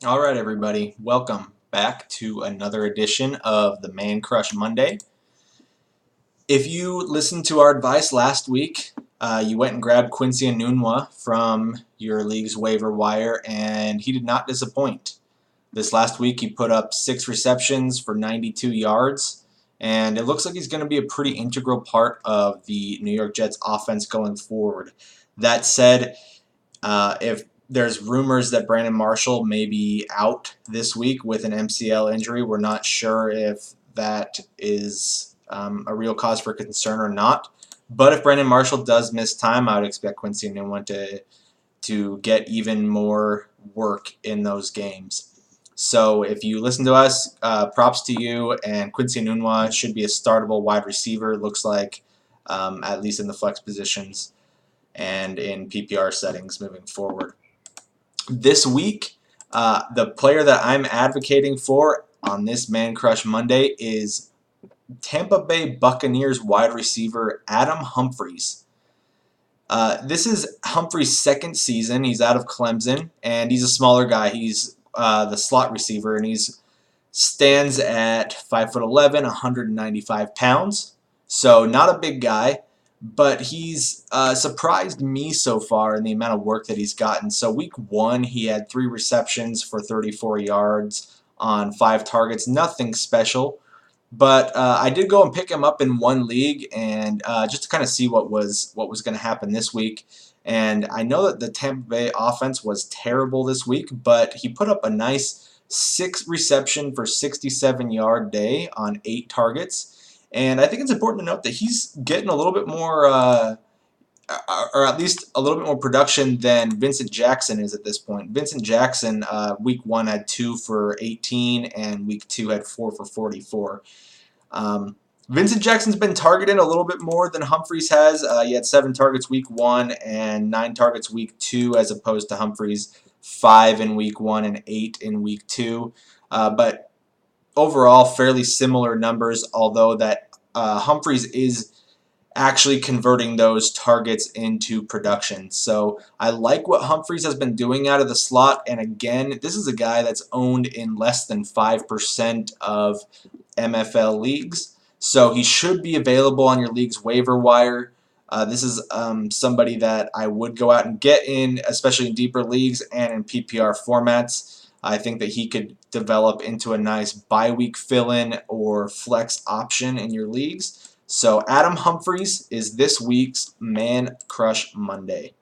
All right, everybody, welcome back to another edition of the Man Crush Monday. If you listened to our advice last week, you went and grabbed Quincy Enunwa from your league's waiver wire, and he did not disappoint. This last week, he put up 6 receptions for 92 yards, and it looks like he's going to be a pretty integral part of the New York Jets offense going forward. That said, if there's rumors that Brandon Marshall may be out this week with an MCL injury, we're not sure if that is a real cause for concern or not. But if Brandon Marshall does miss time, I would expect Quincy Enunwa to get even more work in those games. So if you listen to us, props to you. And Quincy Enunwa should be a startable wide receiver. Looks like, at least in the flex positions and in PPR settings moving forward. This week, the player that I'm advocating for on this Man Crush Monday is Tampa Bay Buccaneers wide receiver Adam Humphries. This is Humphries' second season. He's out of Clemson, and he's a smaller guy. He's the slot receiver, and he's stands at 5'11", 195 pounds. So not a big guy, but he's surprised me so far in the amount of work that he's gotten. So week 1, he had 3 receptions for 34 yards on 5 targets. Nothing special. But I did go and pick him up in one league, and just to kind of see what was going to happen this week. And I know that the Tampa Bay offense was terrible this week, but he put up a nice 6 reception for 67-yard day on 8 targets. And I think it's important to note that he's getting a little bit more, or at least a little bit more production than Vincent Jackson is at this point. Vincent Jackson, week 1 had 2 for 18, and week 2 had 4 for 44. Vincent Jackson's been targeted a little bit more than Humphries has. He had 7 targets week 1 and 9 targets week 2, as opposed to Humphries' 5 in week 1 and 8 in week 2. But overall, fairly similar numbers, although that Humphries is actually converting those targets into production. So I like what Humphries has been doing out of the slot. And again, this is a guy that's owned in less than 5% of MFL leagues. So he should be available on your league's waiver wire. This is somebody that I would go out and get in, especially in deeper leagues and in PPR formats. I think that he could develop into a nice bye-week fill-in or flex option in your leagues. So Adam Humphries is this week's Man Crush Monday.